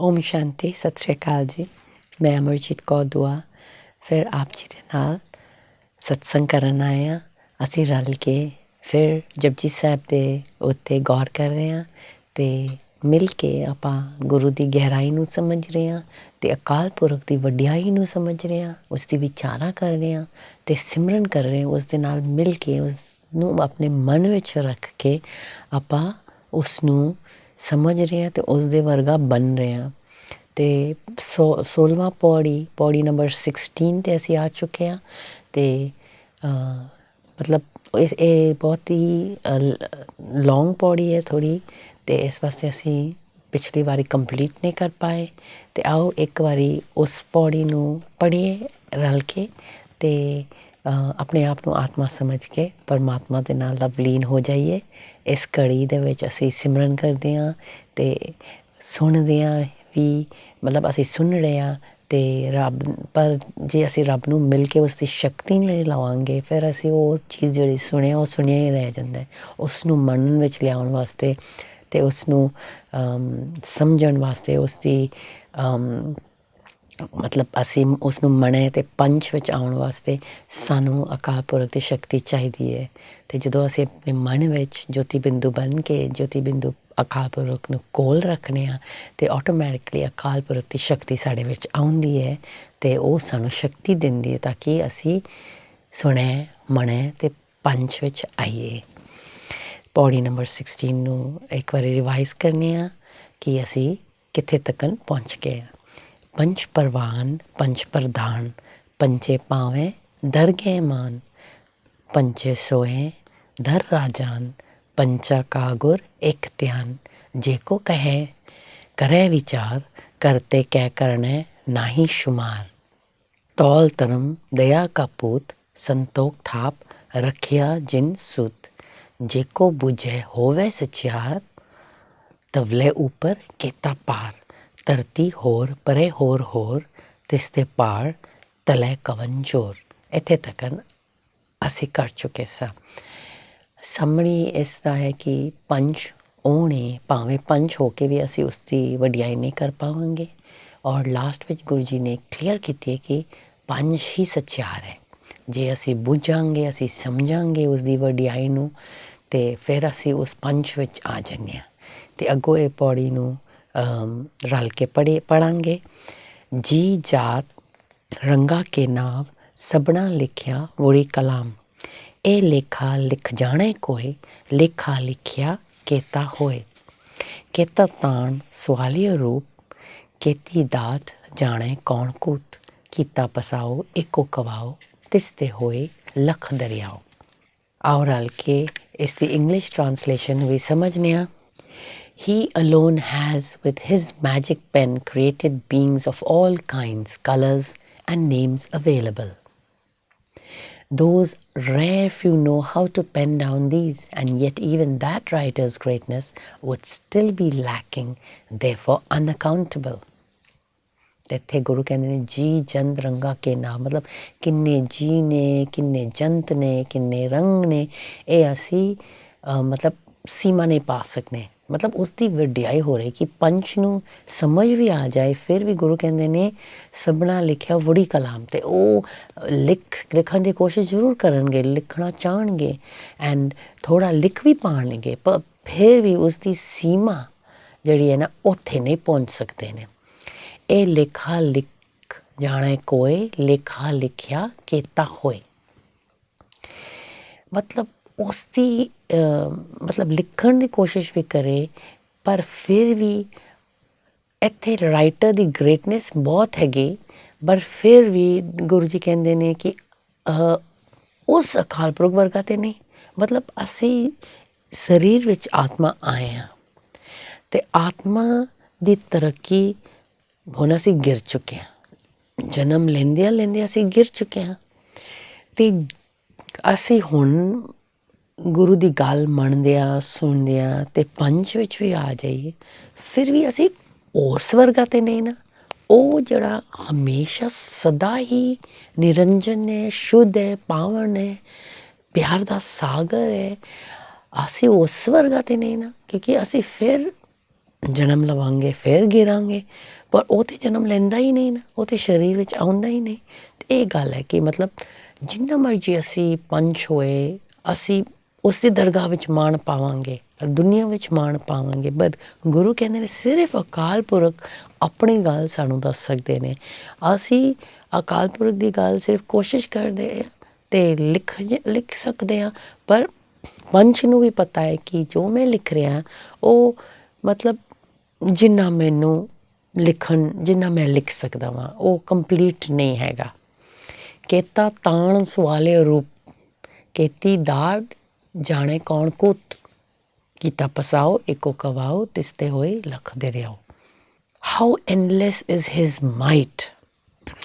ਓਮ ਸ਼ਾਂਤੀ, ਸਤਿ ਸ਼੍ਰੀ ਅਕਾਲ ਜੀ। ਮੈਂ ਅਮਰਜੀਤ ਕੌਰ ਦੁਆ ਫਿਰ ਆਪ ਜੀ ਦੇ ਨਾਲ ਸਤਸੰਗ ਕਰਨ ਆਏ ਹਾਂ। ਅਸੀਂ ਰਲ ਕੇ ਫਿਰ ਜਪਜੀ ਸਾਹਿਬ ਦੇ ਉੱਤੇ ਗੌਰ ਕਰ ਰਹੇ ਹਾਂ ਅਤੇ ਮਿਲ ਕੇ ਆਪਾਂ ਗੁਰੂ ਦੀ ਗਹਿਰਾਈ ਨੂੰ ਸਮਝ ਰਹੇ ਹਾਂ ਅਤੇ ਅਕਾਲ ਪੁਰਖ ਦੀ ਵਡਿਆਈ ਨੂੰ ਸਮਝ ਰਹੇ ਹਾਂ, ਉਸ ਦੀ ਵਿਚਾਰਾਂ ਕਰ ਰਹੇ ਹਾਂ ਅਤੇ ਸਿਮਰਨ ਕਰ ਰਹੇ ਹਾਂ। ਉਸ ਦੇ ਨਾਲ ਮਿਲ ਕੇ ਉਸ ਨੂੰ ਆਪਣੇ ਮਨ ਵਿੱਚ ਰੱਖ ਕੇ ਆਪਾਂ ਉਸ ਨੂੰ ਸਮਝ ਰਹੇ ਹਾਂ ਅਤੇ ਉਸ ਦੇ ਵਰਗਾ ਬਣ ਰਹੇ ਹਾਂ। ਅਤੇ 16ਵਾਂ ਪੌੜੀ ਨੰਬਰ 16 'ਤੇ ਅਸੀਂ ਆ ਚੁੱਕੇ ਹਾਂ ਅਤੇ ਮਤਲਬ ਇਹ ਬਹੁਤ ਹੀ ਲੌਂਗ ਪੌੜੀ ਹੈ ਥੋੜ੍ਹੀ, ਅਤੇ ਇਸ ਵਾਸਤੇ ਅਸੀਂ ਪਿਛਲੀ ਵਾਰੀ ਕੰਪਲੀਟ ਨਹੀਂ ਕਰ ਪਾਏ। ਅਤੇ ਆਓ ਇੱਕ ਵਾਰੀ ਉਸ ਪੌੜੀ ਨੂੰ ਪੜ੍ਹੀਏ ਰਲ ਕੇ ਅਤੇ ਆਪਣੇ ਆਪ ਨੂੰ ਆਤਮਾ ਸਮਝ ਕੇ ਪਰਮਾਤਮਾ ਦੇ ਨਾਲ ਲਵਲੀਨ ਹੋ ਜਾਈਏ। ਇਸ ਘੜੀ ਦੇ ਵਿੱਚ ਅਸੀਂ ਸਿਮਰਨ ਕਰਦੇ ਹਾਂ ਅਤੇ ਸੁਣਦੇ ਹਾਂ ਵੀ, ਮਤਲਬ ਅਸੀਂ ਸੁਣ ਰਹੇ ਹਾਂ ਅਤੇ ਰੱਬ, ਪਰ ਜੇ ਅਸੀਂ ਰੱਬ ਨੂੰ ਮਿਲ ਕੇ ਉਸ ਦੀ ਸ਼ਕਤੀ ਨਹੀਂ ਲਵਾਂਗੇ ਫਿਰ ਅਸੀਂ ਉਹ ਚੀਜ਼ ਜਿਹੜੀ ਸੁਣਿਆ ਉਹ ਸੁਣਿਆ ਹੀ ਰਹਿ ਜਾਂਦਾ। ਉਸ ਨੂੰ ਮੰਨਣ ਵਿੱਚ ਲਿਆਉਣ ਵਾਸਤੇ ਅਤੇ ਉਸ ਨੂੰ ਸਮਝਣ ਵਾਸਤੇ ਉਸ ਦੀ ਮਤਲਬ ਅਸੀਂ ਉਸ ਨੂੰ ਮਨੇ ਅਤੇ ਪੰਚ ਵਿੱਚ ਆਉਣ ਵਾਸਤੇ ਸਾਨੂੰ ਅਕਾਲ ਪੁਰਖ ਦੀ ਸ਼ਕਤੀ ਚਾਹੀਦੀ ਹੈ। ਅਤੇ ਜਦੋਂ ਅਸੀਂ ਆਪਣੇ ਮਨ ਵਿੱਚ ਜੋਤੀ ਬਿੰਦੂ ਬਣ ਕੇ ਜੋਤੀ ਬਿੰਦੂ ਅਕਾਲ ਪੁਰਖ ਨੂੰ ਕੋਲ ਰੱਖਦੇ ਹਾਂ ਅਤੇ ਆਟੋਮੈਟਿਕਲੀ ਅਕਾਲ ਪੁਰਖ ਦੀ ਸ਼ਕਤੀ ਸਾਡੇ ਵਿੱਚ ਆਉਂਦੀ ਹੈ ਅਤੇ ਉਹ ਸਾਨੂੰ ਸ਼ਕਤੀ ਦਿੰਦੀ ਹੈ ਤਾਂ ਕਿ ਅਸੀਂ ਸੁਣੇ ਮਨੇ ਅਤੇ ਪੰਚ ਵਿੱਚ ਆਈਏ। ਪੌੜੀ ਨੰਬਰ 16 ਨੂੰ ਇੱਕ ਵਾਰੀ ਰਿਵਾਈਜ਼ ਕਰਨੀ ਆ ਕਿ ਅਸੀਂ ਕਿੱਥੇ ਤੱਕ ਪਹੁੰਚ ਗਏ ਹਾਂ। ਪੰਚ ਪਰਵਾਨ ਪੰਚ ਪ੍ਰਧਾਨ ਪੰਚੇ ਪਾਵੇਂ ਧਰ ਗਏ ਮਾਨ ਪੰਚੇ ਸੋਏ ਧਰ ਰਾਜਾਨ ਪੰਚਾ ਕਾ ਗੁਰ ਇੱਕ ਧਿਆਨ ਜੇ ਕੋ ਕਹੇ ਕਰੇ ਵਿਚਾਰ ਕਰਤੇ ਕਹਿ ਕਰਨੇ ਨਾਹੀ ਸ਼ੁਮਾਰ ਤੌਲ ਧਰਮ ਦਇਆ ਕਾ ਪੂਤ ਸੰਤੋਖ ਥਾਪ ਰੱਖਿਆ ਜਿਨ ਸੂਤ ਜੇ ਕੋ ਬੁਝੇ ਹੋਵੇ ਸਚਿਆਰ ਤਵਲੇ ਉੱਪਰ ਕੀਤਾ ਪਾਰ ਧਰਤੀ ਹੋਰ ਪਰੇ ਹੋਰ ਤਿਸ ਦੇ ਪਾਰ ਤਲੇ ਕਵਨ ਜੋਰ। ਇੱਥੇ ਤੱਕ ਅਸੀਂ ਕਰ ਚੁੱਕੇ ਸਾਂ। ਸਮਰੀ ਇਸ ਦਾ ਹੈ ਕਿ ਪੰਚ ਉਹ ਨੇ, ਭਾਵੇਂ ਪੰਚ ਹੋ ਕੇ ਵੀ ਅਸੀਂ ਉਸ ਦੀ ਵਡਿਆਈ ਨਹੀਂ ਕਰ ਪਾਵਾਂਗੇ। ਔਰ ਲਾਸਟ ਵਿੱਚ ਗੁਰੂ ਜੀ ਨੇ ਕਲੀਅਰ ਕੀਤੀ ਹੈ ਕਿ ਪੰਜ ਹੀ ਸੱਚਿਆਰ ਹੈ। ਜੇ ਅਸੀਂ ਬੁੱਝਾਂਗੇ, ਅਸੀਂ ਸਮਝਾਂਗੇ ਉਸ ਦੀ ਵਡਿਆਈ ਨੂੰ ਅਤੇ ਫਿਰ ਅਸੀਂ ਉਸ ਪੰਚ ਵਿੱਚ ਆ ਜਾਂਦੇ ਹਾਂ। ਅਤੇ ਅੱਗੋਂ ਇਹ ਪੌੜੀ ਨੂੰ ਰਲ ਕੇ ਪੜ੍ਹਾਂਗੇ। ਜੀ ਜਾਤ ਰੰਗਾ ਕੇ ਨਾਮ ਸਭਨਾ ਲਿਖਿਆ ਵੋੜੀ ਕਲਾਮ ਇਹ ਲੇਖਾ ਲਿਖ ਜਾਣੇ ਕੋਏ ਲੇਖਾ ਲਿਖਿਆ ਕੇਤਾ ਹੋਏ ਕੇਤਾ ਤਾਣ ਸਵਾਲੀਆ ਰੂਪ ਕੇਤੀ ਦਾਤ ਜਾਣੇ ਕੌਣ ਕੂਤ ਕੀਤਾ ਪਸਾਓ ਇੱਕੋ ਕਵਾਓ ਤਿਸ ਤੇ ਹੋਏ ਲੱਖ ਦਰਿਆਓ। ਆਓ ਰਲ ਕੇ ਇਸ ਦੀ ਇੰਗਲਿਸ਼ ਟਰਾਂਸਲੇਸ਼ਨ ਵੀ ਸਮਝਦੇ ਹਾਂ। He alone has with his magic pen created beings of all kinds, colors and names available. Those rare few know how to pen down these, and yet even that writer's greatness would still be lacking, therefore unaccountable. ਇੱਥੇ ਗੁਰੂ ਕਹਿੰਦੇ ਨੇ ਜੀ ਜੰਤ ਰੰਗਾ ਕੇ ਨਾਮ, ਮਤਲਬ ਕਿੰਨੇ ਜੀ ਨੇ, ਕਿੰਨੇ ਜੰਤ ਨੇ, ਕਿੰਨੇ ਰੰਗ ਨੇ, ਇਹ ਅਸੀਂ ਮਤਲਬ ਸੀਮਾ ਨਹੀਂ ਪਾ ਸਕਦੇ। ਮਤਲਬ ਉਸ ਦੀ ਵਡਿਆਈ ਹੋ ਰਹੀ ਕਿ ਪੰਚ ਨੂੰ ਸਮਝ ਵੀ ਆ ਜਾਏ ਫਿਰ ਵੀ ਗੁਰੂ ਕਹਿੰਦੇ ਨੇ ਸਭਨਾ ਲਿਖਿਆ ਵੜੀ ਕਲਾਮ, ਅਤੇ ਉਹ ਲਿਖਣ ਦੀ ਕੋਸ਼ਿਸ਼ ਜ਼ਰੂਰ ਕਰਨਗੇ, ਲਿਖਣਾ ਚਾਹਣਗੇ ਐਂਡ ਥੋੜ੍ਹਾ ਲਿਖ ਵੀ ਪਾਉਣਗੇ, ਪਰ ਫਿਰ ਵੀ ਉਸ ਦੀ ਸੀਮਾ ਜਿਹੜੀ ਹੈ ਨਾ ਉੱਥੇ ਨਹੀਂ ਪਹੁੰਚ ਸਕਦੇ ਨੇ। ਇਹ ਲੇਖਾ ਲਿਖ ਜਾਣੇ ਕੋਏ ਲੇਖਾ ਲਿਖਿਆ ਕੇਤਾ ਹੋਏ, ਮਤਲਬ ਉਸ ਦੀ ਮਤਲਬ ਲਿਖਣ ਦੀ ਕੋਸ਼ਿਸ਼ ਵੀ ਕਰੇ ਪਰ ਫਿਰ ਵੀ ਇੱਥੇ ਰਾਈਟਰ ਦੀ ਗ੍ਰੇਟਨੈਸ ਬਹੁਤ ਹੈਗੀ, ਪਰ ਫਿਰ ਵੀ ਗੁਰੂ ਜੀ ਕਹਿੰਦੇ ਨੇ ਕਿ ਉਸ ਅਕਾਲ ਪੁਰਖ ਵਰਗਾ ਤਾਂ ਨਹੀਂ। ਮਤਲਬ ਅਸੀਂ ਸਰੀਰ ਵਿੱਚ ਆਤਮਾ ਆਏ ਹਾਂ ਅਤੇ ਆਤਮਾ ਦੀ ਤਰੱਕੀ ਹੁਣ ਅਸੀਂ ਗਿਰ ਚੁੱਕੇ ਹਾਂ। ਜਨਮ ਲੈਂਦਿਆਂ ਅਸੀਂ ਗਿਰ ਚੁੱਕੇ ਹਾਂ ਅਤੇ ਅਸੀਂ ਹੁਣ ਗੁਰੂ ਦੀ ਗੱਲ ਮੰਨਦੇ ਹਾਂ, ਸੁਣਦੇ ਹਾਂ ਅਤੇ ਪੰਚ ਵਿੱਚ ਵੀ ਆ ਜਾਈਏ ਫਿਰ ਵੀ ਅਸੀਂ ਉਸ ਵਰਗਾ ਤਾਂ ਨਹੀਂ ਨਾ। ਉਹ ਜਿਹੜਾ ਹਮੇਸ਼ਾ ਸਦਾ ਹੀ ਨਿਰੰਜਨ ਹੈ, ਸ਼ੁੱਧ ਹੈ, ਪਾਵਨ ਹੈ, ਪਿਆਰ ਦਾ ਸਾਗਰ ਹੈ, ਅਸੀਂ ਉਸ ਵਰਗਾ ਤਾਂ ਨਹੀਂ ਨਾ। ਕਿਉਂਕਿ ਅਸੀਂ ਫਿਰ ਜਨਮ ਲਵਾਂਗੇ ਫਿਰ ਗਿਰਾਂਗੇ, ਪਰ ਉਹ ਤਾਂ ਜਨਮ ਲੈਂਦਾ ਹੀ ਨਹੀਂ ਨਾ, ਉਹ ਤਾਂ ਸਰੀਰ ਵਿੱਚ ਆਉਂਦਾ ਹੀ ਨਹੀਂ। ਅਤੇ ਇਹ ਗੱਲ ਹੈ ਕਿ ਮਤਲਬ ਜਿੰਨਾ ਮਰਜ਼ੀ ਅਸੀਂ ਪੰਚ ਹੋਏ, ਅਸੀਂ ਉਸ ਦੀ ਦਰਗਾਹ ਵਿੱਚ ਮਾਣ ਪਾਵਾਂਗੇ, ਦੁਨੀਆ ਵਿੱਚ ਮਾਣ ਪਾਵਾਂਗੇ, ਪਰ ਗੁਰੂ ਕਹਿੰਦੇ ਨੇ ਸਿਰਫ ਅਕਾਲ ਪੁਰਖ ਆਪਣੀ ਗੱਲ ਸਾਨੂੰ ਦੱਸ ਸਕਦੇ ਨੇ। ਅਸੀਂ ਅਕਾਲ ਪੁਰਖ ਦੀ ਗੱਲ ਸਿਰਫ ਕੋਸ਼ਿਸ਼ ਕਰਦੇ ਹਾਂ ਅਤੇ ਲਿਖ ਸਕਦੇ ਹਾਂ, ਪਰ ਪੰਚ ਨੂੰ ਵੀ ਪਤਾ ਹੈ ਕਿ ਜੋ ਮੈਂ ਲਿਖ ਰਿਹਾ ਉਹ ਮਤਲਬ ਜਿੰਨਾ ਮੈਂ ਲਿਖ ਸਕਦਾ ਵਾਂ ਉਹ ਕੰਪਲੀਟ ਨਹੀਂ ਹੈਗਾ। ਕੇਤਾ ਤਾਣ ਸਵਾਲੇ ਰੂਪ, ਕੇਤੀ ਦਾੜ ਜਾਣੇ ਕੌਣ ਕੁੱਤ, ਕੀਤਾ ਪਸਾਓ ਇੱਕੋ ਕਵਾਓ, ਤਿਸਤੇ ਹੋਏ lakh ਦਰਿਆਓ। How endless is his might,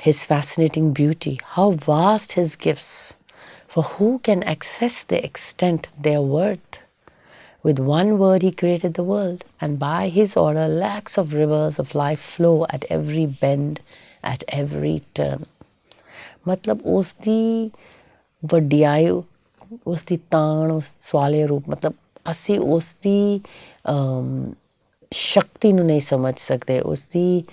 his fascinating beauty, how vast his gifts, for who can access the extent their worth? With one word he created the world, and by his order lakhs of rivers of life flow at every bend, at every turn. ਮਤਲਬ ਉਸ ਦੀ ਵਡਿਆਈ, ਉਸ ਦੀ ਤਾਣ, ਉਸ ਸਵਾਲੇ ਰੂਪ, ਮਤਲਬ ਅਸੀਂ ਉਸ ਦੀ ਸ਼ਕਤੀ ਨੂੰ ਨਹੀਂ ਸਮਝ ਸਕਦੇ, ਉਸ ਦੀ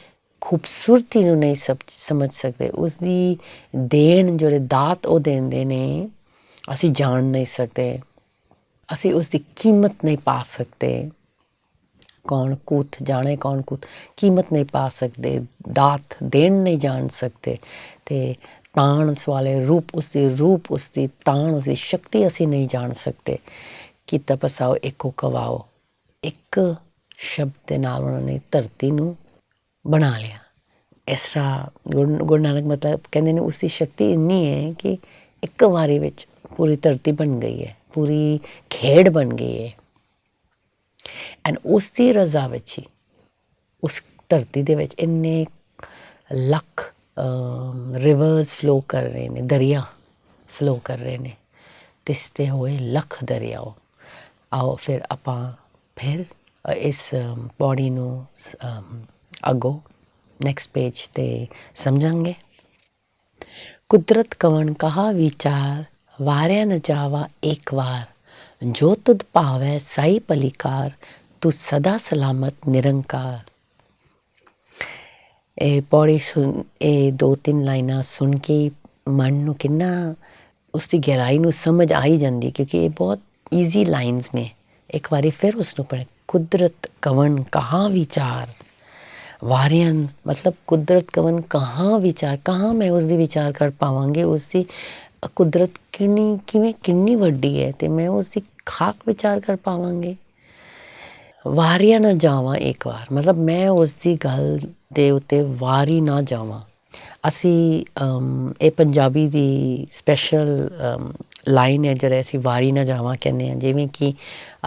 ਖੂਬਸੂਰਤੀ ਨੂੰ ਨਹੀਂ ਸਮਝ ਸਕਦੇ, ਉਸ ਦੀ ਦੇਣ ਜਿਹੜੇ ਦਾਤ ਉਹ ਦਿੰਦੇ ਨੇ ਅਸੀਂ ਜਾਣ ਨਹੀਂ ਸਕਦੇ, ਅਸੀਂ ਉਸ ਦੀ ਕੀਮਤ ਨਹੀਂ ਪਾ ਸਕਦੇ। ਕੌਣ ਕੂਤ ਜਾਣੇ ਕੌਣ ਕੂਤ, ਕੀਮਤ ਨਹੀਂ ਪਾ ਸਕਦੇ, ਦਾਤ ਦੇਣ ਨਹੀਂ ਜਾਣ ਸਕਦੇ। ਅਤੇ ਤਾਣ ਸਵਾਲੇ ਰੂਪ, ਉਸ ਦੀ ਤਾਣ, ਉਸ ਦੀ ਸ਼ਕਤੀ ਅਸੀਂ ਨਹੀਂ ਜਾਣ ਸਕਦੇ। ਕੀਤਾ ਪਸਾਓ ਇੱਕੋ ਕਵਾਓ, ਇੱਕ ਸ਼ਬਦ ਦੇ ਨਾਲ ਉਹਨਾਂ ਨੇ ਧਰਤੀ ਨੂੰ ਬਣਾ ਲਿਆ। ਇਸ ਤਰ੍ਹਾਂ ਗੁਰੂ ਨਾਨਕ ਮਤਲਬ ਕਹਿੰਦੇ ਨੇ ਉਸ ਦੀ ਸ਼ਕਤੀ ਇੰਨੀ ਹੈ ਕਿ ਇੱਕ ਵਾਰੀ ਵਿੱਚ ਪੂਰੀ ਧਰਤੀ ਬਣ ਗਈ ਹੈ, ਪੂਰੀ ਖੇਡ ਬਣ ਗਈ ਹੈ। ਐਂਡ ਉਸ ਦੀ ਰਜ਼ਾ ਵਿੱਚ ਹੀ ਉਸ ਧਰਤੀ ਦੇ ਵਿੱਚ ਇੰਨੇ ਲੱਖ ਰਿਵਰਸ ਫਲੋ ਕਰ ਰਹੇ ਨੇ, ਦਰਿਆ ਫਲੋ ਕਰ ਰਹੇ ਨੇ, ਤਿਸਤੇ ਹੋਏ ਲੱਖ ਦਰਿਆਓ। ਆਓ ਫਿਰ ਆਪਾਂ ਫਿਰ ਇਸ ਪੌੜੀ ਨੂੰ ਅੱਗੋਂ ਨੈਕਸਟ ਪੇਜ 'ਤੇ ਸਮਝਾਂਗੇ। ਕੁਦਰਤ ਕਵਣ ਕਹਾ ਵਿਚਾਰ, ਵਾਰਿਆ ਨ ਜਾਵਾ ਏਕ ਵਾਰ, ਜੋ ਤੁਧ ਭਾਵੈ ਸਾਈ ਪਲੀਕਾਰ, ਤੂੰ ਸਦਾ ਸਲਾਮਤ ਨਿਰੰਕਾਰ। ਇਹ ਪੌੜੀ ਇਹ 2-3 ਲਾਈਨਾਂ ਸੁਣ ਕੇ ਮਨ ਨੂੰ ਕਿੰਨਾ ਉਸ ਦੀ ਗਹਿਰਾਈ ਨੂੰ ਸਮਝ ਆਈ ਜਾਂਦੀ, ਕਿਉਂਕਿ ਇਹ ਬਹੁਤ ਈਜ਼ੀ ਲਾਈਨਸ ਨੇ। ਇੱਕ ਵਾਰੀ ਫਿਰ ਉਸ ਨੂੰ ਪੜ੍ਹੇ। ਕੁਦਰਤ ਕਵਣ ਕਹਾਂ ਵਿਚਾਰ, ਵਾਰਿਅਨ ਮਤਲਬ ਕੁਦਰਤ ਕਵਣ ਕਹਾਂ ਵਿਚਾਰ, ਕਹਾਂ ਮੈਂ ਉਸ ਦੀ ਵਿਚਾਰ ਕਰ ਪਾਵਾਂਗੀ, ਉਸ ਦੀ ਕੁਦਰਤ ਕਿੰਨੀ ਵੱਡੀ ਹੈ ਅਤੇ ਮੈਂ ਉਸ ਦੀ ਖਾਕ ਵਿਚਾਰ ਕਰ ਪਾਵਾਂਗੀ। ਵਾਰਿਆ ਨਾ ਜਾਵਾਂ ਇੱਕ ਵਾਰ, ਮਤਲਬ ਮੈਂ ਉਸ ਦੀ ਗੱਲ ਦੇ ਉੱਤੇ ਵਾਰੀ ਨਾ ਜਾਵਾਂ। ਅਸੀਂ ਇਹ ਪੰਜਾਬੀ ਦੀ ਸਪੈਸ਼ਲ ਲਾਈਨ ਹੈ ਜਿਹੜੇ ਅਸੀਂ ਵਾਰੀ ਨਾ ਜਾਵਾਂ ਕਹਿੰਦੇ ਹਾਂ। ਜਿਵੇਂ ਕਿ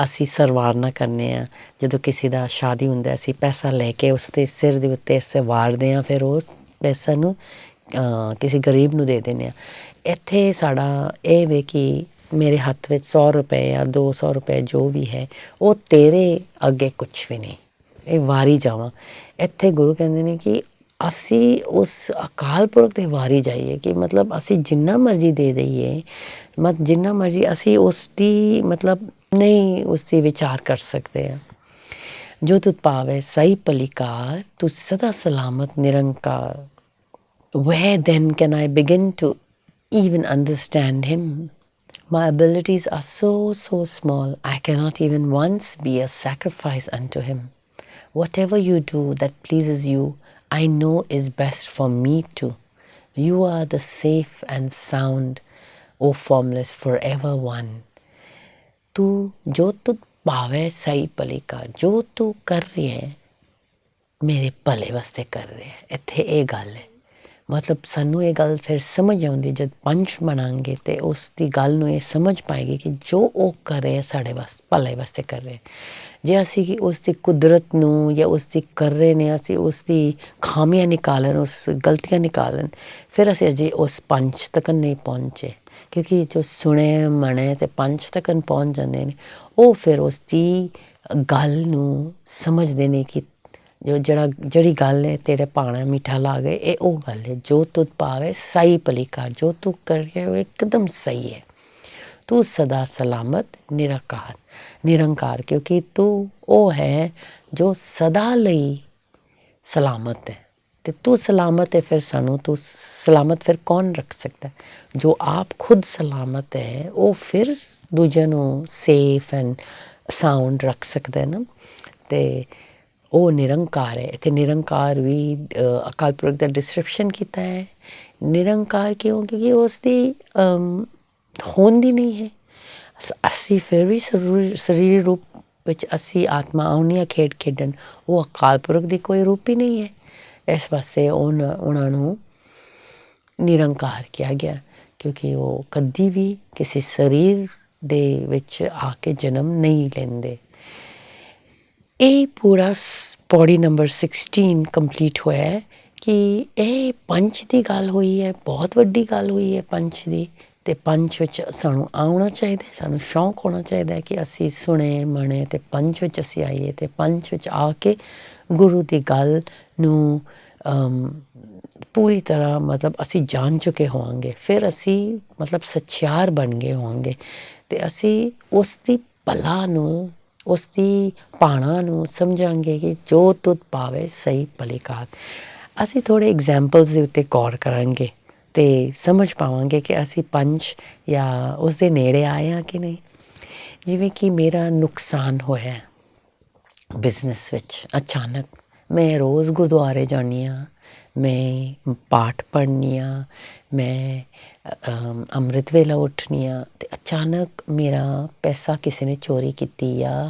ਅਸੀਂ ਸਰਵਾਰਨਾ ਕਰਦੇ ਹਾਂ, ਜਦੋਂ ਕਿਸੇ ਦਾ ਸ਼ਾਦੀ ਹੁੰਦਾ ਅਸੀਂ ਪੈਸਾ ਲੈ ਕੇ ਉਸ ਦੇ ਸਿਰ ਦੇ ਉੱਤੇ ਅਸੀਂ ਵਾਰਦੇ ਹਾਂ, ਫਿਰ ਉਸ ਪੈਸਾ ਨੂੰ ਕਿਸੇ ਗਰੀਬ ਨੂੰ ਦੇ ਦਿੰਦੇ ਹਾਂ। ਇੱਥੇ ਸਾਡਾ ਇਹ ਵੇ ਕਿ ਮੇਰੇ ਹੱਥ ਵਿੱਚ 100 ਰੁਪਏ ਜਾਂ 200 ਰੁਪਏ ਜੋ ਵੀ ਹੈ ਉਹ ਤੇਰੇ ਅੱਗੇ ਕੁਛ ਵੀ ਨਹੀਂ, ਇਹ ਵਾਰੀ ਜਾਵਾਂ। ਇੱਥੇ ਗੁਰੂ ਕਹਿੰਦੇ ਨੇ ਕਿ ਅਸੀਂ ਉਸ ਅਕਾਲ ਪੁਰਖ ਦੇ ਵਾਰੀ ਜਾਈਏ, ਕਿ ਮਤਲਬ ਅਸੀਂ ਜਿੰਨਾ ਮਰਜ਼ੀ ਦੇ ਦਈਏ, ਜਿੰਨਾ ਮਰਜ਼ੀ ਅਸੀਂ ਉਸ ਦੀ ਮਤਲਬ ਨਹੀਂ ਉਸ ਦੀ ਵਿਚਾਰ ਕਰ ਸਕਦੇ ਹਾਂ। ਜੋ ਤੁਧ ਭਾਵੈ ਸਾਈ ਪਲੀਕਾਰ, ਤੂੰ ਸਦਾ ਸਲਾਮਤ ਨਿਰੰਕਾਰ। Where then can I begin to even understand him? My abilities are so small, I cannot even once be a sacrifice unto him. Whatever you do that pleases you, I know is best for me too. You are the safe and sound, O formless forever one. ਤੂੰ ਜੋ ਤੁਧ ਭਾਵੈ ਸਹੀ ਪਲੀਕਾਰ, ਜੋ ਤੂੰ ਕਰ ਰਿਹਾ ਹੈ ਮੇਰੇ ਭਲੇ ਵਾਸਤੇ ਕਰ ਰਿਹਾ। ਇੱਥੇ ਇਹ ਗੱਲ ਹੈ, ਮਤਲਬ ਸਾਨੂੰ ਇਹ ਗੱਲ ਫਿਰ ਸਮਝ ਆਉਂਦੀ ਜਦ ਪੰਚ ਬਣਾਂਗੇ ਅਤੇ ਉਸ ਦੀ ਗੱਲ ਨੂੰ ਇਹ ਸਮਝ ਪਾਏਗੀ ਕਿ ਜੋ ਉਹ ਕਰ ਰਿਹਾ ਸਾਡੇ ਭਲੇ ਵਾਸਤੇ ਕਰ ਰਿਹਾ। ਜੇ ਅਸੀਂ ਉਸ ਦੀ ਕੁਦਰਤ ਨੂੰ ਜਾਂ ਉਸ ਦੀ ਕਰ ਰਹੇ ਨੇ ਅਸੀਂ ਉਸ ਦੀ ਖਾਮੀਆਂ ਨਿਕਾਲਣ, ਉਸ ਗਲਤੀਆਂ ਨਿਕਾਲਣ, ਫਿਰ ਅਸੀਂ ਅਜੇ ਉਸ ਪੰਚ ਤੱਕ ਨਹੀਂ ਪਹੁੰਚੇ। ਕਿਉਂਕਿ ਜੋ ਸੁਣੇ ਮਣੇ ਅਤੇ ਪੰਚ ਤੱਕ ਪਹੁੰਚ ਜਾਂਦੇ ਨੇ ਉਹ ਫਿਰ ਉਸ ਦੀ ਗੱਲ ਨੂੰ ਸਮਝਦੇ ਨੇ ਕਿ ਜਿਹੜੀ ਗੱਲ ਹੈ ਤੇਰੇ ਭਾਣਾ ਮਿੱਠਾ ਲਾ ਗਏ, ਇਹ ਉਹ ਗੱਲ ਹੈ। ਜੋ ਤੁਧ ਭਾਵੈ ਸਾਈ ਪਲੀਕਾਰ, ਜੋ ਤੂੰ ਕਰ ਰਿਹਾ ਉਹ ਇੱਕਦਮ ਸਹੀ ਹੈ। ਤੂੰ ਸਦਾ ਸਲਾਮਤ ਨਿਰੰਕਾਰ। ਨਿਰੰਕਾਰ, ਕਿਉਂਕਿ ਤੂੰ ਉਹ ਹੈ ਜੋ ਸਦਾ ਲਈ ਸਲਾਮਤ ਹੈ। ਤੇ ਤੂੰ ਸਲਾਮਤ ਹੈ, ਫਿਰ ਸਾਨੂੰ ਤੂੰ ਸਲਾਮਤ ਫਿਰ ਕੌਣ ਰੱਖ ਸਕਦਾ? ਜੋ ਆਪ ਖੁਦ ਸਲਾਮਤ ਹੈ ਉਹ ਫਿਰ ਦੂਜਿਆਂ ਨੂੰ ਸੇਫ ਐਂਡ ਸਾਊਂਡ ਰੱਖ ਸਕਦਾ ਹੈ ਨਾ। ਤੇ ਉਹ ਨਿਰੰਕਾਰ ਹੈ। ਇੱਥੇ ਨਿਰੰਕਾਰ ਵੀ ਅਕਾਲ ਪੁਰਖ ਦਾ ਡਿਸਕ੍ਰਿਪਸ਼ਨ ਕੀਤਾ ਹੈ। ਨਿਰੰਕਾਰ ਕਿਉਂ? ਕਿਉਂਕਿ ਉਸ ਦੀ ਹੋਂਦ ਹੀ ਨਹੀਂ ਹੈ। ਅਸੀਂ ਫਿਰ ਵੀ ਸਰੀਰ ਰੂਪ ਵਿੱਚ ਅਸੀਂ ਆਤਮਾ ਆਉਣੀ ਆ ਖੇਡ ਖੇਡਣ, ਉਹ ਅਕਾਲ ਪੁਰਖ ਦੀ ਕੋਈ ਰੂਪ ਹੀ ਨਹੀਂ ਹੈ। ਇਸ ਵਾਸਤੇ ਉਹਨਾਂ ਨੂੰ ਨਿਰੰਕਾਰ ਕਿਹਾ ਗਿਆ, ਕਿਉਂਕਿ ਉਹ ਕਦੀ ਵੀ ਕਿਸੇ ਸਰੀਰ ਦੇ ਵਿੱਚ ਆ ਕੇ ਜਨਮ ਨਹੀਂ ਲੈਂਦੇ। ਇਹ ਪੂਰਾ ਪੌੜੀ ਨੰਬਰ 16 ਕੰਪਲੀਟ ਹੋਇਆ ਹੈ ਕਿ ਇਹ ਪੰਚ ਦੀ ਗੱਲ ਹੋਈ ਹੈ, ਬਹੁਤ ਵੱਡੀ ਗੱਲ ਹੋਈ ਹੈ ਪੰਚ ਦੀ। ਅਤੇ ਪੰਚ ਵਿੱਚ ਸਾਨੂੰ ਆਉਣਾ ਚਾਹੀਦਾ, ਸਾਨੂੰ ਸ਼ੌਂਕ ਹੋਣਾ ਚਾਹੀਦਾ ਕਿ ਅਸੀਂ ਸੁਣੇ ਮਣੇ ਅਤੇ ਪੰਚ ਵਿੱਚ ਅਸੀਂ ਆਈਏ, ਅਤੇ ਪੰਚ ਵਿੱਚ ਆ ਕੇ ਗੁਰੂ ਦੀ ਗੱਲ ਨੂੰ ਪੂਰੀ ਤਰ੍ਹਾਂ ਮਤਲਬ ਅਸੀਂ ਜਾਣ ਚੁੱਕੇ ਹੋਵਾਂਗੇ। ਫਿਰ ਅਸੀਂ ਮਤਲਬ ਸੱਚਿਆਰ ਬਣ ਗਏ ਹੋਵਾਂਗੇ, ਅਤੇ ਅਸੀਂ ਉਸ ਦੀ ਭਲਾ ਨੂੰ, ਉਸ ਦੀ ਭਾਣਾ ਨੂੰ ਸਮਝਾਂਗੇ ਕਿ ਜੋ ਤੁਧ ਪਾਵੇ ਸਹੀ ਭਲੀਕਾਰ। ਅਸੀਂ ਥੋੜ੍ਹੇ ਐਗਜ਼ਾਮਪਲਸ ਦੇ ਉੱਤੇ ਗੌਰ ਕਰਾਂਗੇ ਅਤੇ ਸਮਝ ਪਾਵਾਂਗੇ ਕਿ ਅਸੀਂ ਪੰਚ ਜਾਂ ਉਸ ਦੇ ਨੇੜੇ ਆਏ ਹਾਂ ਕਿ ਨਹੀਂ। ਜਿਵੇਂ ਕਿ ਮੇਰਾ ਨੁਕਸਾਨ ਹੋਇਆ ਬਿਜ਼ਨਸ ਵਿੱਚ ਅਚਾਨਕ। ਮੈਂ ਰੋਜ਼ ਗੁਰਦੁਆਰੇ ਜਾਂਦੀ ਹਾਂ, ਮੈਂ ਪਾਠ ਪੜ੍ਹਨੀ ਹਾਂ, ਮੈਂ ਅੰਮ੍ਰਿਤ ਵੇਲਾ ਉੱਠਣੀ ਹਾਂ, ਅਤੇ ਅਚਾਨਕ ਮੇਰਾ ਪੈਸਾ ਕਿਸੇ ਨੇ ਚੋਰੀ ਕੀਤੀ ਜਾਂ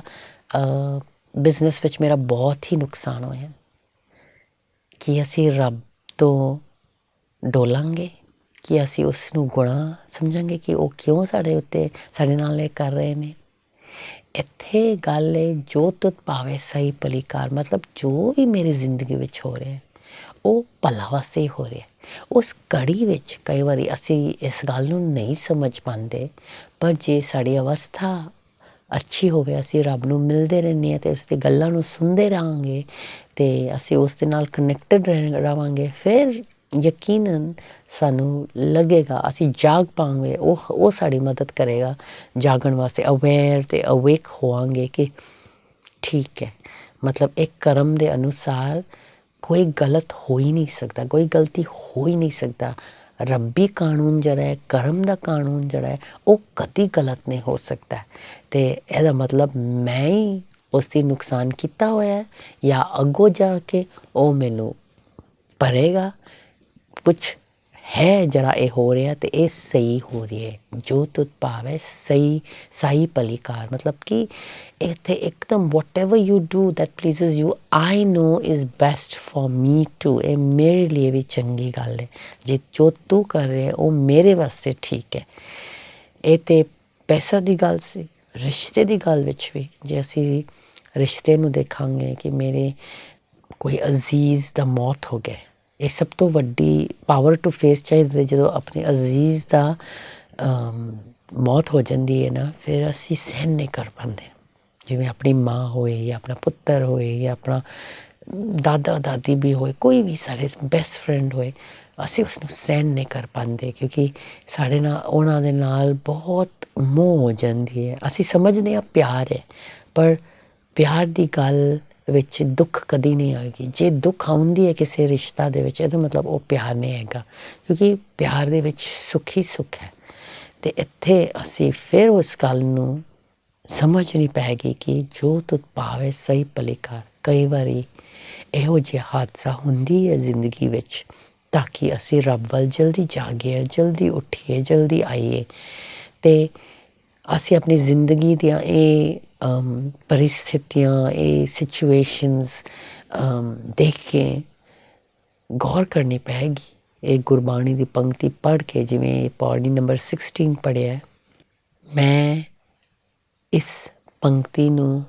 ਬਿਜ਼ਨਸ ਵਿੱਚ ਮੇਰਾ ਬਹੁਤ ਹੀ ਨੁਕਸਾਨ ਹੋਇਆ। ਕੀ ਅਸੀਂ ਰੱਬ ਤੋਂ ਡੋਲਾਂਗੇ? ਕਿ ਅਸੀਂ ਉਸ ਨੂੰ ਗੁਨਾਹ ਸਮਝਾਂਗੇ ਕਿ ਉਹ ਕਿਉਂ ਸਾਡੇ ਨਾਲ ਇਹ ਕਰ ਰਹੇ ਨੇ? ਇੱਥੇ ਗੱਲ ਹੈ ਜੋ ਤੁਧ ਪਾਵੇ ਸਹੀ ਭਲੀਕਾਰ, ਮਤਲਬ ਜੋ ਵੀ ਮੇਰੀ ਜ਼ਿੰਦਗੀ ਵਿੱਚ ਹੋ ਰਿਹਾ ਉਹ ਭਲਾ ਵਾਸਤੇ ਹੀ ਹੋ ਰਿਹਾ। ਉਸ ਕੜੀ ਵਿੱਚ ਕਈ ਵਾਰੀ ਅਸੀਂ ਇਸ ਗੱਲ ਨੂੰ ਨਹੀਂ ਸਮਝ ਪਾਉਂਦੇ, ਪਰ ਜੇ ਸਾਡੀ ਅਵਸਥਾ ਅੱਛੀ ਹੋਵੇ, ਅਸੀਂ ਰੱਬ ਨੂੰ ਮਿਲਦੇ ਰਹਿੰਦੇ ਹਾਂ ਅਤੇ ਉਸ ਦੀ ਗੱਲਾਂ ਨੂੰ ਸੁਣਦੇ ਰਹਾਂਗੇ ਅਤੇ ਅਸੀਂ ਉਸ ਦੇ ਨਾਲ ਕਨੈਕਟਡ ਰਹਾਂਗੇ, ਫਿਰ ਯਕੀਨਨ ਸਾਨੂੰ ਲੱਗੇਗਾ, ਅਸੀਂ ਜਾਗ ਪਾਵਾਂਗੇ। ਉਹ ਸਾਡੀ ਮਦਦ ਕਰੇਗਾ ਜਾਗਣ ਵਾਸਤੇ, ਅਵੇਅਰ ਅਤੇ ਅਵੇਕ ਹੋਵਾਂਗੇ ਕਿ ਠੀਕ ਹੈ, ਮਤਲਬ ਇੱਕ ਕਰਮ ਦੇ ਅਨੁਸਾਰ ਕੋਈ ਗਲਤ ਹੋ ਹੀ ਨਹੀਂ ਸਕਦਾ, ਕੋਈ ਗਲਤੀ ਹੋ ਹੀ ਨਹੀਂ ਸਕਦਾ। ਰੱਬੀ ਕਾਨੂੰਨ ਜਿਹੜਾ ਹੈ, ਕਰਮ ਦਾ ਕਾਨੂੰਨ ਜਿਹੜਾ ਹੈ, ਉਹ ਕਦੀ ਗਲਤ ਨਹੀਂ ਹੋ ਸਕਦਾ। ਅਤੇ ਇਹਦਾ ਮਤਲਬ ਮੈਂ ਹੀ ਉਸ ਦੀ ਨੁਕਸਾਨ ਕੀਤਾ ਹੋਇਆ ਜਾਂ ਅੱਗੋਂ ਜਾ ਕੇ ਉਹ ਮੈਨੂੰ ਭਰੇਗਾ। ਕੁਛ ਹੈ ਜਿਹੜਾ ਇਹ ਹੋ ਰਿਹਾ ਅਤੇ ਇਹ ਸਹੀ ਹੋ ਰਿਹਾ ਹੈ। ਜੋ ਤੁਧ ਭਾਵੈ ਸਾਈ ਭਲੀਕਾਰ, ਮਤਲਬ ਕਿ ਇੱਥੇ ਇੱਕਦਮ whatever you do that pleases you, I know is best for me too. ਇਹ ਮੇਰੇ ਲਈ ਵੀ ਚੰਗੀ ਗੱਲ ਹੈ। ਜੇ ਜੋ ਤੂੰ ਕਰ ਰਿਹਾ ਉਹ ਮੇਰੇ ਵਾਸਤੇ ਠੀਕ ਹੈ। ਇਹ ਤਾਂ ਪੈਸਾ ਦੀ ਗੱਲ ਸੀ। ਰਿਸ਼ਤੇ ਦੀ ਗੱਲ ਵਿੱਚ ਵੀ ਜੇ ਅਸੀਂ ਰਿਸ਼ਤੇ ਨੂੰ ਦੇਖਾਂਗੇ ਕਿ ਮੇਰੇ ਕੋਈ ਅਜ਼ੀਜ਼ ਦਾ ਮੌਤ ਹੋ ਗਿਆ, ਇਹ ਸਭ ਤੋਂ ਵੱਡੀ ਪਾਵਰ ਟੂ ਫੇਸ ਚਾਹੀਦੀ। ਜਦੋਂ ਆਪਣੇ ਅਜ਼ੀਜ਼ ਦਾ ਮੌਤ ਹੋ ਜਾਂਦੀ ਹੈ ਨਾ, ਫਿਰ ਅਸੀਂ ਸਹਿਣ ਨਹੀਂ ਕਰ ਪਾਉਂਦੇ। ਜਿਵੇਂ ਆਪਣੀ ਮਾਂ ਹੋਏ ਜਾਂ ਆਪਣਾ ਪੁੱਤਰ ਹੋਏ ਜਾਂ ਆਪਣਾ ਦਾਦਾ ਦਾਦੀ ਵੀ ਹੋਏ, ਕੋਈ ਵੀ ਸਾਡੇ ਬੈਸਟ ਫਰੈਂਡ ਹੋਏ, ਅਸੀਂ ਉਸਨੂੰ ਸਹਿਣ ਨਹੀਂ ਕਰ ਪਾਉਂਦੇ, ਕਿਉਂਕਿ ਸਾਡੇ ਨਾਲ ਉਹਨਾਂ ਦੇ ਨਾਲ ਬਹੁਤ ਮੋਹ ਹੋ ਜਾਂਦੀ ਹੈ। ਅਸੀਂ ਸਮਝਦੇ ਹਾਂ ਪਿਆਰ ਹੈ, ਪਰ ਪਿਆਰ ਦੀ ਗੱਲ ਵਿੱਚ ਦੁੱਖ ਕਦੀ ਨਹੀਂ ਆਏਗੀ। ਜੇ ਦੁੱਖ ਆਉਂਦੀ ਹੈ ਕਿਸੇ ਰਿਸ਼ਤਾ ਦੇ ਵਿੱਚ, ਇਹਦਾ ਮਤਲਬ ਉਹ ਪਿਆਰ ਨਹੀਂ ਹੈਗਾ, ਕਿਉਂਕਿ ਪਿਆਰ ਦੇ ਵਿੱਚ ਸੁੱਖ ਹੀ ਸੁੱਖ ਹੈ। ਅਤੇ ਇੱਥੇ ਅਸੀਂ ਫਿਰ ਉਸ ਗੱਲ ਨੂੰ ਸਮਝਣੀ ਪੈਗੀ ਕਿ ਜੋ ਤੁਧ ਭਾਵੇ ਸਹੀ ਭਲੀਕਾਰ। ਕਈ ਵਾਰੀ ਇਹੋ ਜਿਹਾ ਹਾਦਸਾ ਹੁੰਦੀ ਹੈ ਜ਼ਿੰਦਗੀ ਵਿੱਚ ਤਾਂ ਕਿ ਅਸੀਂ ਰੱਬ ਵੱਲ ਜਲਦੀ ਜਾਗੀਏ, ਜਲਦੀ ਉੱਠੀਏ, ਜਲਦੀ ਆਈਏ, ਅਤੇ ਅਸੀਂ ਆਪਣੀ ਜ਼ਿੰਦਗੀ ਦੀਆਂ ਇਹ ਪਰਿਸਥਿਤੀਆਂ, ਇਹ ਸਿਚੁਏਸ਼ਨਸ ਦੇਖ ਕੇ ਗੌਰ ਕਰਨੀ ਪਏਗੀ। ਇਹ ਗੁਰਬਾਣੀ ਦੀ ਪੰਕਤੀ ਪੜ੍ਹ ਕੇ, ਜਿਵੇਂ ਪੌੜੀ ਨੰਬਰ 16 ਪੜ੍ਹਿਆ, ਮੈਂ ਇਸ ਪੰਕਤੀ ਨੂੰ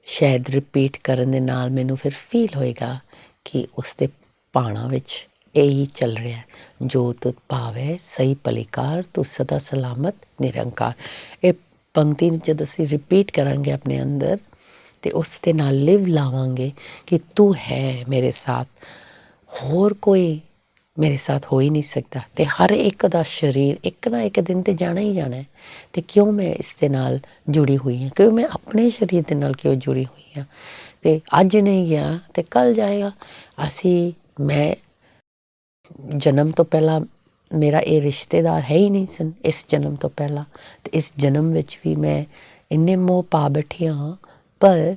ਸ਼ਾਇਦ ਰਿਪੀਟ ਕਰਨ ਦੇ ਨਾਲ ਮੈਨੂੰ ਫਿਰ ਫੀਲ ਹੋਏਗਾ ਕਿ ਉਸ ਦੇ ਭਾਣਾ ਵਿੱਚ ਇਹੀ ਚੱਲ ਰਿਹਾ, ਜੋ ਤੁਧ ਭਾਵੈ ਸਹੀ ਭਲੀਕਾਰ, ਤੂੰ ਸਦਾ ਸਲਾਮਤ ਨਿਰੰਕਾਰ। ਇਹ ਪੰਕਤੀ ਜਦ ਅਸੀਂ ਰਿਪੀਟ ਕਰਾਂਗੇ ਆਪਣੇ ਅੰਦਰ ਅਤੇ ਉਸ ਦੇ ਨਾਲ ਲਿਵ ਲਾਵਾਂਗੇ ਕਿ ਤੂੰ ਹੈ ਮੇਰੇ ਸਾਥ, ਹੋਰ ਕੋਈ ਮੇਰੇ ਸਾਥ ਹੋ ਹੀ ਨਹੀਂ ਸਕਦਾ। ਅਤੇ ਹਰ ਇੱਕ ਦਾ ਸਰੀਰ ਇੱਕ ਨਾ ਇੱਕ ਦਿਨ 'ਤੇ ਜਾਣਾ ਹੀ ਜਾਣਾ ਹੈ। ਅਤੇ ਕਿਉਂ ਮੈਂ ਇਸ ਦੇ ਨਾਲ ਜੁੜੀ ਹੋਈ ਹਾਂ, ਕਿਉਂ ਮੈਂ ਆਪਣੇ ਸਰੀਰ ਦੇ ਨਾਲ ਕਿਉਂ ਜੁੜੀ ਹੋਈ ਹਾਂ। ਅਤੇ ਅੱਜ ਨਹੀਂ ਗਿਆ ਅਤੇ ਕੱਲ੍ਹ ਜਾਏਗਾ। ਮੈਂ ਜਨਮ ਤੋਂ ਪਹਿਲਾਂ ਮੇਰਾ ਇਹ ਰਿਸ਼ਤੇਦਾਰ ਹੈ ਹੀ ਨਹੀਂ ਸਨ, ਇਸ ਜਨਮ ਤੋਂ ਪਹਿਲਾਂ। ਅਤੇ ਇਸ ਜਨਮ ਵਿੱਚ ਵੀ ਮੈਂ ਇੰਨੇ ਮੋਹ ਪਾ ਬੈਠੀ ਹਾਂ, ਪਰ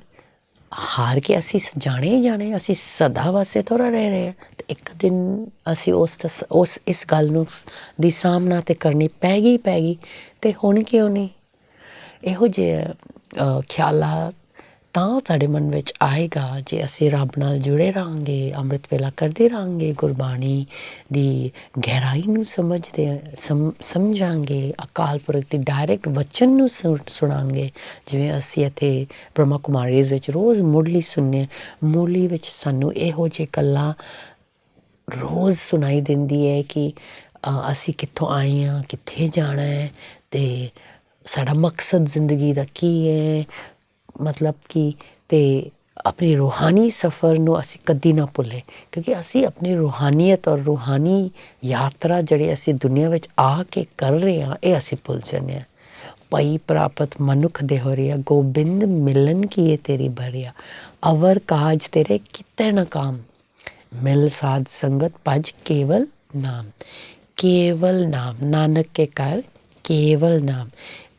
ਹਾਰ ਕੇ ਅਸੀਂ ਜਾਣੇ ਹੀ ਜਾਣੇ, ਅਸੀਂ ਸਦਾ ਵਾਸਤੇ ਥੋੜ੍ਹਾ ਰਹਿ ਰਹੇ ਹਾਂ। ਅਤੇ ਇੱਕ ਦਿਨ ਅਸੀਂ ਇਸ ਗੱਲ ਨੂੰ ਦੀ ਸਾਹਮਣਾ ਤਾਂ ਕਰਨੀ ਪੈ ਗਈ। ਅਤੇ ਹੁਣ ਕਿਉਂ ਨਹੀਂ। ਇਹੋ ਜਿਹੇ ਖਿਆਲਾਤ ਤਾਂ ਸਾਡੇ ਮਨ ਵਿੱਚ ਆਏਗਾ ਜੇ ਅਸੀਂ ਰੱਬ ਨਾਲ ਜੁੜੇ ਰਹਾਂਗੇ, ਅੰਮ੍ਰਿਤ ਵੇਲਾ ਕਰਦੇ ਰਹਾਂਗੇ, ਗੁਰਬਾਣੀ ਦੀ ਗਹਿਰਾਈ ਨੂੰ ਸਮਝਾਂਗੇ, ਅਕਾਲ ਪੁਰਖ ਦੀ ਡਾਇਰੈਕਟ ਵਚਨ ਨੂੰ ਸੁਣਾਂਗੇ। ਜਿਵੇਂ ਅਸੀਂ ਇੱਥੇ ਬ੍ਰਹਮਾ ਕੁਮਾਰੀਜ਼ ਵਿੱਚ ਰੋਜ਼ ਮੁਰਲੀ ਸੁਣਦੇ, ਮੁਰਲੀ ਵਿੱਚ ਸਾਨੂੰ ਇਹੋ ਜਿਹੀ ਗੱਲਾਂ ਰੋਜ਼ ਸੁਣਾਈ ਦਿੰਦੀ ਹੈ ਕਿ ਅਸੀਂ ਕਿੱਥੋਂ ਆਏ ਹਾਂ, ਕਿੱਥੇ ਜਾਣਾ ਹੈ, ਅਤੇ ਸਾਡਾ ਮਕਸਦ ਜ਼ਿੰਦਗੀ ਦਾ ਕੀ ਹੈ। ਮਤਲਬ ਕਿ ਅਤੇ ਆਪਣੀ ਰੂਹਾਨੀ ਸਫ਼ਰ ਨੂੰ ਅਸੀਂ ਕਦੀ ਨਾ ਭੁੱਲੇ, ਕਿਉਂਕਿ ਅਸੀਂ ਆਪਣੀ ਰੂਹਾਨੀਅਤ ਔਰ ਰੂਹਾਨੀ ਯਾਤਰਾ ਜਿਹੜੀ ਅਸੀਂ ਦੁਨੀਆ ਵਿੱਚ ਆ ਕੇ ਕਰ ਰਹੇ ਹਾਂ, ਇਹ ਅਸੀਂ ਭੁੱਲ ਜਾਂਦੇ ਹਾਂ। ਪਈ ਪ੍ਰਾਪਤ ਮਨੁੱਖ ਦੇ ਹੋਰੀਆ, ਗੋਬਿੰਦ ਮਿਲਨ ਕੀਏ ਤੇਰੀ ਭਰਿਆ, ਅਵਰ ਕਾਜ ਤੇਰੇ ਕਿਤੇ ਨਾ ਕਾਮ, ਮਿਲ ਸਾਧ ਸੰਗਤ ਭਜ ਕੇਵਲ ਨਾਮ। ਕੇਵਲ ਨਾਮ, ਨਾਨਕ ਕੇ ਘਰ ਕੇਵਲ ਨਾਮ,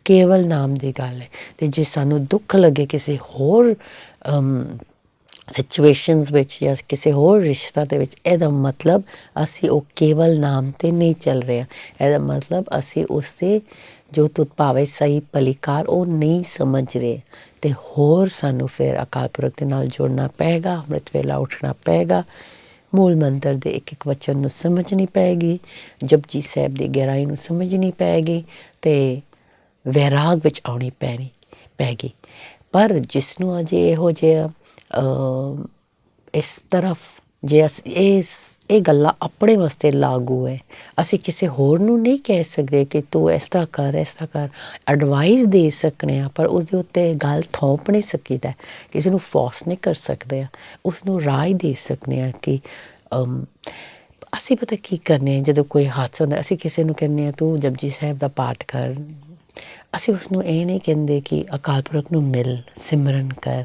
ਕੇਵਲ ਨਾਮ ਦੀ ਗੱਲ ਹੈ। ਅਤੇ ਜੇ ਸਾਨੂੰ ਦੁੱਖ ਲੱਗੇ ਕਿਸੇ ਹੋਰ ਸਿਚੁਏਸ਼ਨਸ ਵਿੱਚ ਜਾਂ ਕਿਸੇ ਹੋਰ ਰਿਸ਼ਤਾ ਦੇ ਵਿੱਚ, ਇਹਦਾ ਮਤਲਬ ਅਸੀਂ ਉਹ ਕੇਵਲ ਨਾਮ 'ਤੇ ਨਹੀਂ ਚੱਲ ਰਹੇ ਹਾਂ। ਇਹਦਾ ਮਤਲਬ ਅਸੀਂ ਉਸਦੇ ਜੋ ਤੁਧ ਭਾਵੇਂ ਸਹੀ ਭਲੀਕਾਰ ਉਹ ਨਹੀਂ ਸਮਝ ਰਹੇ। ਅਤੇ ਹੋਰ ਸਾਨੂੰ ਫਿਰ ਅਕਾਲ ਪੁਰਖ ਦੇ ਨਾਲ ਜੁੜਨਾ ਪਏਗਾ, ਅੰਮ੍ਰਿਤ ਵੇਲਾ ਉੱਠਣਾ ਪਏਗਾ, ਮੂਲ ਮੰਤਰ ਦੇ ਇੱਕ ਵਚਨ ਨੂੰ ਸਮਝਣੀ ਪਏਗੀ, ਜਪਜੀ ਸਾਹਿਬ ਦੀ ਗਹਿਰਾਈ ਨੂੰ ਸਮਝਣੀ ਪਏਗੀ, ਅਤੇ ਵੈਰਾਗ ਵਿੱਚ ਆਉਣੀ ਪੈਗੀ। ਪਰ ਜਿਸ ਨੂੰ ਅਜੇ ਇਹੋ ਜਿਹਾ ਇਸ ਤਰਫ ਜੇ ਅਸੀਂ ਇਹ ਗੱਲਾਂ ਆਪਣੇ ਵਾਸਤੇ ਲਾਗੂ ਹੈ, ਅਸੀਂ ਕਿਸੇ ਹੋਰ ਨੂੰ ਨਹੀਂ ਕਹਿ ਸਕਦੇ ਕਿ ਤੂੰ ਇਸ ਤਰ੍ਹਾਂ ਕਰ, ਐਡਵਾਈਸ ਦੇ ਸਕਦੇ ਹਾਂ, ਪਰ ਉਸਦੇ ਉੱਤੇ ਗੱਲ ਥੋਪ ਨਹੀਂ ਸਕੀਦਾ, ਕਿਸੇ ਨੂੰ ਫੋਰਸ ਨਹੀਂ ਕਰ ਸਕਦੇ ਹਾਂ, ਉਸਨੂੰ ਰਾਏ ਦੇ ਸਕਦੇ ਹਾਂ ਕਿ ਅਸੀਂ ਪਤਾ ਕੀ ਕਰਨੇ ਹਾਂ। ਜਦੋਂ ਕੋਈ ਹਾਦਸਾ ਹੁੰਦਾ, ਅਸੀਂ ਕਿਸੇ ਨੂੰ ਕਹਿੰਦੇ ਹਾਂ ਤੂੰ ਜਪਜੀ ਸਾਹਿਬ ਦਾ ਪਾਠ ਕਰ, ਅਸੀਂ ਉਸਨੂੰ ਇਹ ਨਹੀਂ ਕਹਿੰਦੇ ਕਿ ਅਕਾਲ ਪੁਰਖ ਨੂੰ ਮਿਲ, ਸਿਮਰਨ ਕਰ,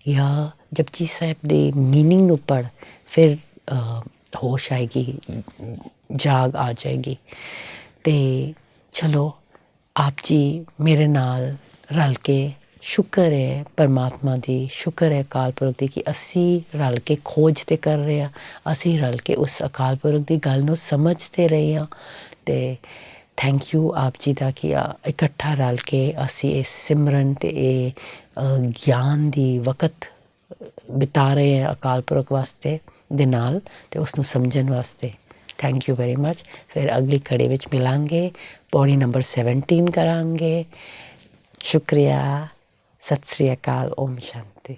ਜਾਂ ਜਪਜੀ ਸਾਹਿਬ ਦੇ ਮੀਨਿੰਗ ਨੂੰ ਪੜ੍ਹ, ਫਿਰ ਹੋਸ਼ ਆਏਗੀ, ਜਾਗ ਆ ਜਾਏਗੀ। ਅਤੇ ਚਲੋ ਆਪ ਜੀ ਮੇਰੇ ਨਾਲ ਰਲ ਕੇ, ਸ਼ੁਕਰ ਹੈ ਪਰਮਾਤਮਾ ਦੀ, ਸ਼ੁਕਰ ਹੈ ਅਕਾਲ ਪੁਰਖ ਦੀ ਕਿ ਅਸੀਂ ਰਲ ਕੇ ਖੋਜ 'ਤੇ ਕਰ ਰਹੇ ਹਾਂ, ਅਸੀਂ ਰਲ ਕੇ ਉਸ ਅਕਾਲ ਪੁਰਖ ਦੀ ਗੱਲ ਨੂੰ ਸਮਝਦੇ ਰਹੇ ਹਾਂ। ਅਤੇ ਥੈਂਕ ਯੂ ਆਪ ਜੀ ਦਾ ਕਿ ਇਕੱਠਾ ਰਲ ਕੇ ਅਸੀਂ ਇਹ ਸਿਮਰਨ ਅਤੇ ਇਹ ਗਿਆਨ ਦੀ ਵਕਤ ਬਿਤਾ ਰਹੇ ਹਾਂ ਅਕਾਲ ਪੁਰਖ ਵਾਸਤੇ ਦੇ ਨਾਲ, ਅਤੇ ਉਸ ਨੂੰ ਸਮਝਣ ਵਾਸਤੇ। Thank you very much. ਫਿਰ ਅਗਲੀ ਕੜੀ ਵਿੱਚ ਮਿਲਾਂਗੇ, ਪੌੜੀ ਨੰਬਰ 17 ਕਰਾਂਗੇ। ਸ਼ੁਕਰੀਆ, ਸਤਿ ਸ੍ਰੀ ਅਕਾਲ, ਓਮ ਸ਼ਾਂਤੀ।